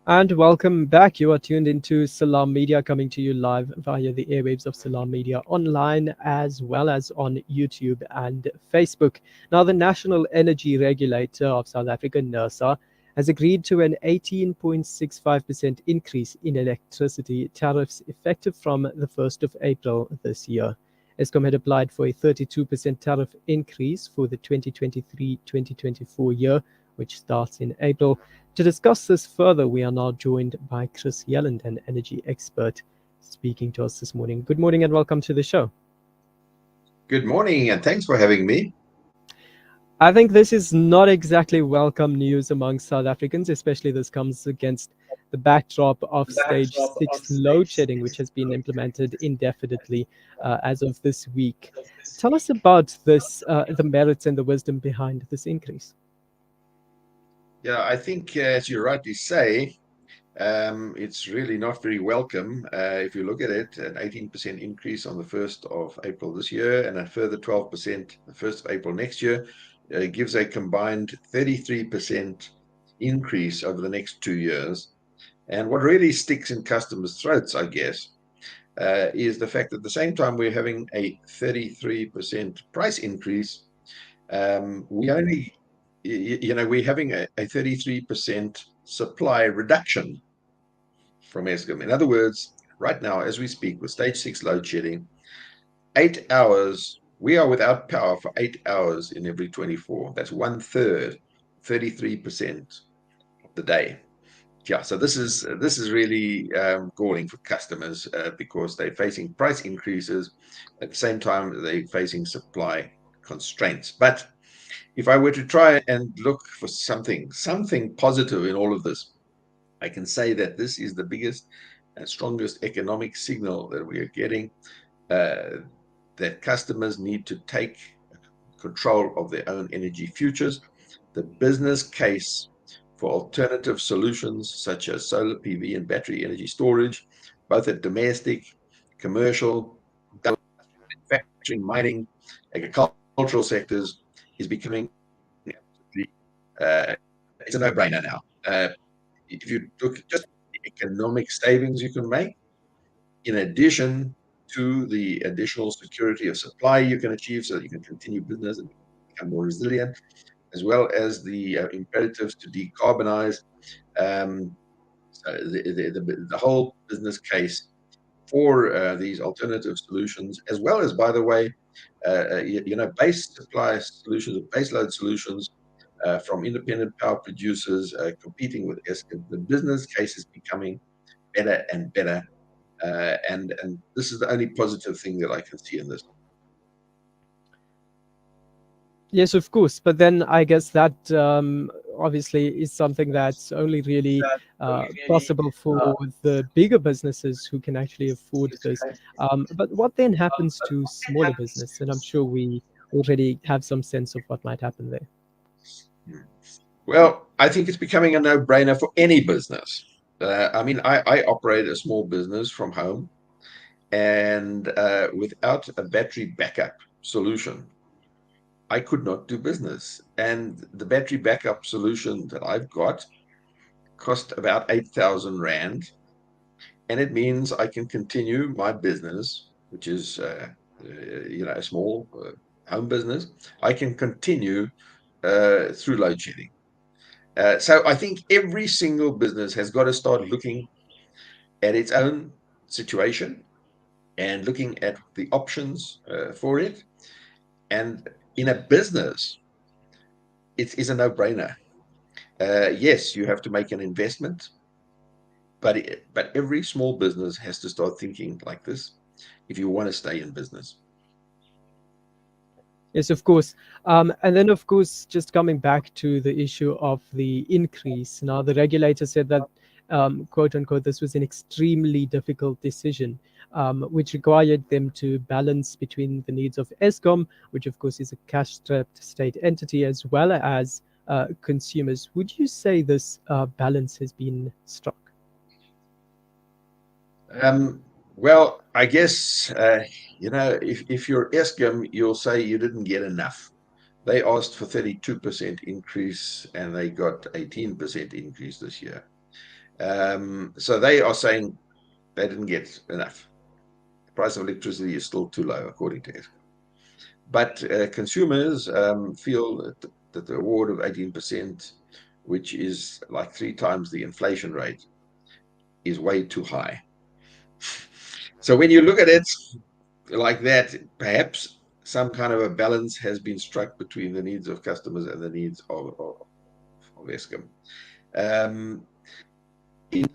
And welcome back. You are tuned into Salam Media, coming to you live via the airwaves of Salam Media online as well as on YouTube and Facebook. Now, the National Energy Regulator of South Africa, NERSA, has agreed to an 18.65% increase in electricity tariffs effective from the 1st of April this year. Eskom had applied for a 32% tariff increase for the 2023-2024 year, which starts in April. To discuss this further, we are now joined by Chris Yelland, an energy expert, speaking to us this morning. Good morning and welcome to the show. Good morning and thanks for having me. I think this is not exactly welcome news among South Africans, especially this comes against the backdrop of stage 6 load shedding, which has been implemented indefinitely as of this week. Tell us about this, the merits and the wisdom behind this increase. Yeah, I think, as you rightly say, it's really not very welcome. If you look at it, an 18% increase on the 1st of April this year and a further 12% the 1st of April next year gives a combined 33% increase over the next 2 years. And what really sticks in customers' throats, I guess, is the fact that at the same time we're having a 33% price increase, we only we're having a 33% supply reduction from Eskom. In other words, right now, as we speak, with stage 6 load shedding, 8 hours, we are without power for 8 hours in every 24. That's 1/3, 33% of the day. Yeah, so this is really galling for customers because they're facing price increases at the same time they're facing supply constraints. But if I were to try and look for something positive in all of this, I can say that this is the biggest and strongest economic signal that we are getting, that customers need to take control of their own energy futures. The business case for alternative solutions such as solar PV and battery energy storage, both at domestic, commercial, manufacturing, mining, agricultural sectors, is becoming it's a no-brainer now. If you look at just the economic savings you can make, in addition to the additional security of supply you can achieve so that you can continue business and become more resilient, as well as the imperatives to decarbonize, the whole business case for these alternative solutions, as well as, by the way, base supply solutions, base load solutions from independent power producers competing with Eskom. The business case is becoming better and better, and this is the only positive thing that I can see in this. Yes, of course. But then I guess that obviously is something that's only really possible for the bigger businesses who can actually afford this. But what then happens to smaller business? And I'm sure we already have some sense of what might happen there. Well, I think it's becoming a no-brainer for any business. I mean, I operate a small business from home, and without a battery backup solution, I could not do business. And the battery backup solution that I've got cost about 8,000 Rand. And it means I can continue my business, which is, a small home business. I can continue through load shedding. So I think every single business has got to start looking at its own situation and looking at the options for it. And in a business, it is a no-brainer. Yes, you have to make an investment, but every small business has to start thinking like this if you want to stay in business. Yes, of course. And then, of course, just coming back to the issue of the increase. Now, the regulator said that, quote unquote, this was an extremely difficult decision, which required them to balance between the needs of Eskom, which, of course, is a cash-strapped state entity, as well as consumers. Would you say this balance has been struck? Well, I guess, if you're Eskom, you'll say you didn't get enough. They asked for 32% increase and they got 18% increase this year. So they are saying they didn't get enough. The price of electricity is still too low, according to Eskom. But consumers feel that the award of 18%, which is like 3 times the inflation rate, is way too high. So when you look at it like that, perhaps some kind of a balance has been struck between the needs of customers and the needs of Eskom. In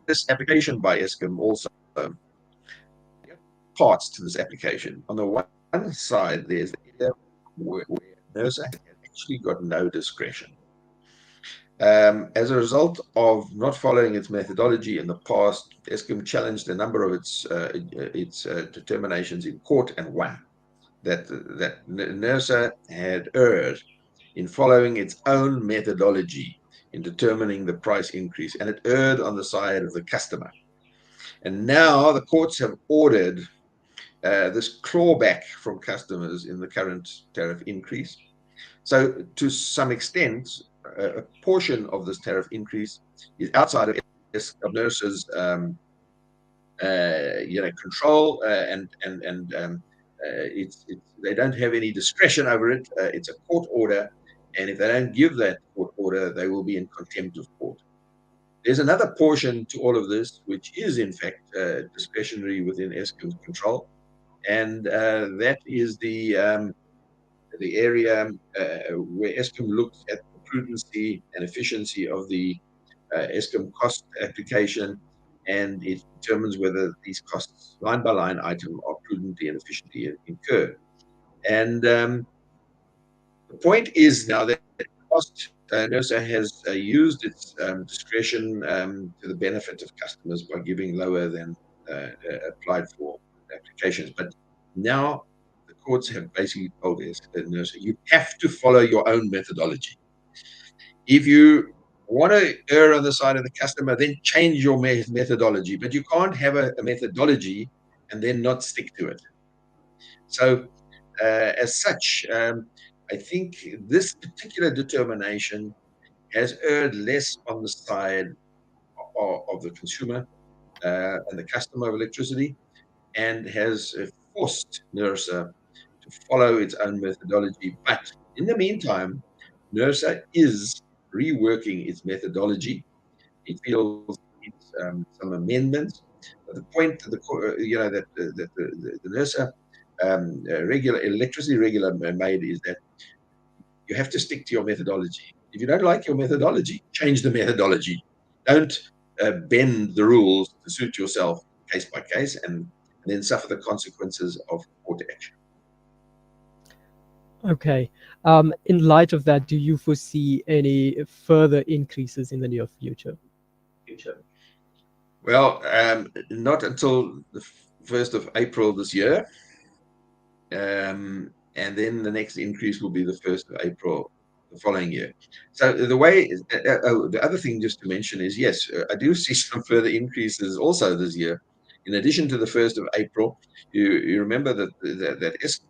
this application by Eskom also, parts to this application. On the one side, there's the area where NERSA has actually got no discretion. As a result of not following its methodology in the past, Eskom challenged a number of its determinations in court and won. That NERSA had erred in following its own methodology in determining the price increase, and it erred on the side of the customer. And now the courts have ordered this clawback from customers in the current tariff increase. So to some extent, a portion of this tariff increase is outside of NERSA's control, and they don't have any discretion over it. It's a court order, and if they don't give that court order, they will be in contempt of court. There's another portion to all of this, which is in fact discretionary within Eskom's control, and that is the area where Eskom looks at the prudency and efficiency of the Eskom cost application, and it determines whether these costs, line by line item, are prudently and efficiently incurred. And the point is now that cost NERSA has used its discretion to the benefit of customers by giving lower than applied for applications. But now the courts have basically told NERSA, you have to follow your own methodology. If you want to err on the side of the customer, then change your methodology. But you can't have a methodology and then not stick to it. So, as such, I think this particular determination has erred less on the side of the consumer and the customer of electricity, and has forced NERSA to follow its own methodology. But in the meantime, NERSA is reworking its methodology. It feels it's some amendments. But the point, that the NERSA electricity regulator made is that you have to stick to your methodology. If you don't like your methodology, change the methodology. Don't bend the rules to suit yourself case by case, and then suffer the consequences of court action. Okay. In light of that, do you foresee any further increases in the near future? Well, not until the 1st of April this year. And then the next increase will be the 1st of April the following year. So the other thing just to mention is, yes, I do see some further increases also this year. In addition to the 1st of April, you remember that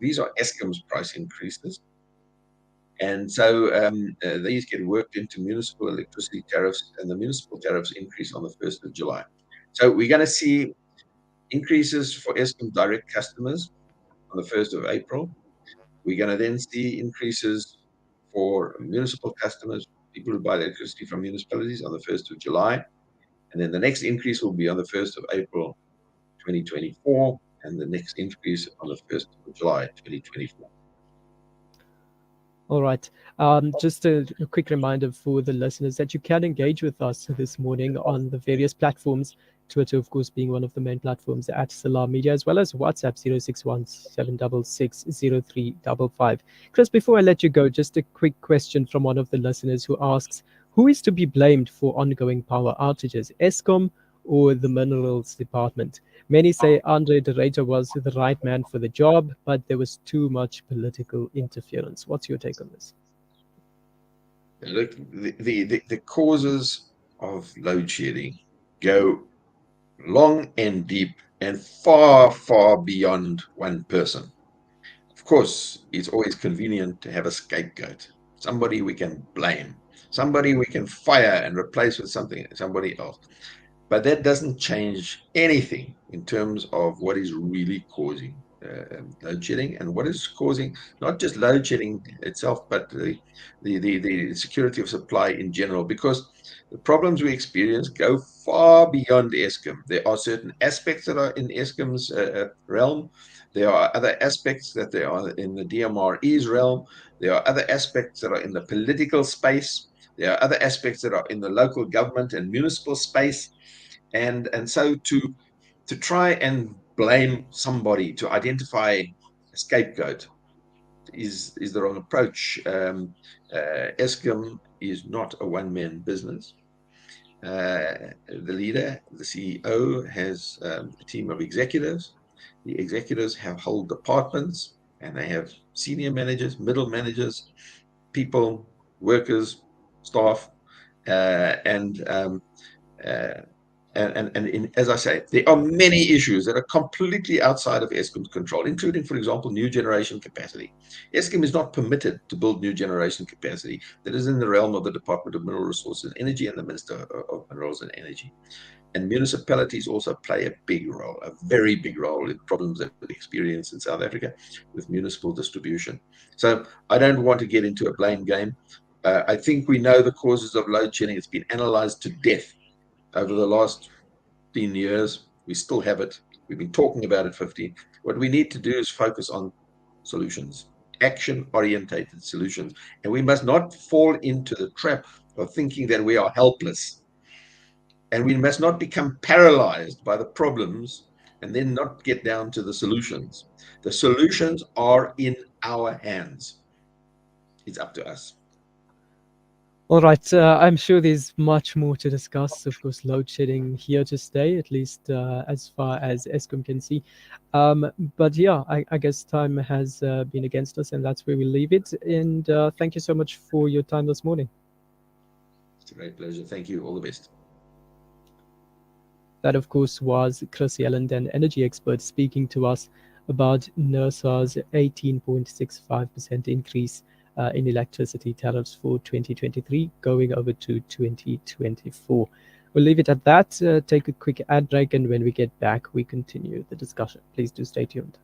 these are Eskom's price increases. And so these get worked into municipal electricity tariffs, and the municipal tariffs increase on the 1st of July. So we're going to see increases for Eskom direct customers on the 1st of April. We're going to then see increases for municipal customers, people who buy electricity from municipalities, on the 1st of July. And then the next increase will be on the 1st of April 2024, and the next increase on the 1st of July 2024. All right. Just a quick reminder for the listeners that you can engage with us this morning on the various platforms. Twitter, of course, being one of the main platforms, at Salam Media, as well as WhatsApp 061-766-0355. Chris, before I let you go, just a quick question from one of the listeners who asks, who is to be blamed for ongoing power outages, Eskom or the Minerals Department? Many say Andre de Ruyter was the right man for the job, but there was too much political interference. What's your take on this? Look, the causes of load shedding go long and deep and far, far beyond one person. Of course, it's always convenient to have a scapegoat, somebody we can blame, somebody we can fire and replace with somebody else. But that doesn't change anything in terms of what is really causing load shedding, and what is causing not just load shedding itself, but the security of supply in general, because the problems we experience go far beyond Eskom. There are certain aspects that are in Eskom's realm. There are other aspects that they are in the DMRE's realm. There are other aspects that are in the political space. There are other aspects that are in the local government and municipal space. And so to try and blame somebody, to identify a scapegoat, is the wrong approach. Eskom is not a one-man business. The leader, the CEO, has a team of executives. The executives have whole departments, and they have senior managers, middle managers, people, workers, staff, and uh, as I say, there are many issues that are completely outside of Eskom's control, including, for example, new generation capacity. Eskom is not permitted to build new generation capacity. That is in the realm of the Department of Mineral Resources and Energy and the Minister of Minerals and Energy. And municipalities also play a big role, a very big role in problems that we experience in South Africa with municipal distribution. So I don't want to get into a blame game. I think we know the causes of load shedding. It's been analyzed to death over the last 15 years. We still have it. We've been talking about it 15. What we need to do is focus on solutions, action-orientated solutions. And we must not fall into the trap of thinking that we are helpless. And we must not become paralyzed by the problems and then not get down to the solutions. The solutions are in our hands. It's up to us. All right, I'm sure there's much more to discuss. Of course, load shedding here to stay, at least as far as Eskom can see. But yeah, I guess time has been against us, and that's where we leave it. And thank you so much for your time this morning. It's a great pleasure. Thank you. All the best. That, of course, was Chris Yelland, an energy expert, speaking to us about NERSA's 18.65% increase in electricity tariffs for 2023 going over to 2024. We'll leave it at that, take a quick ad break, and when we get back, we continue the discussion. Please do stay tuned.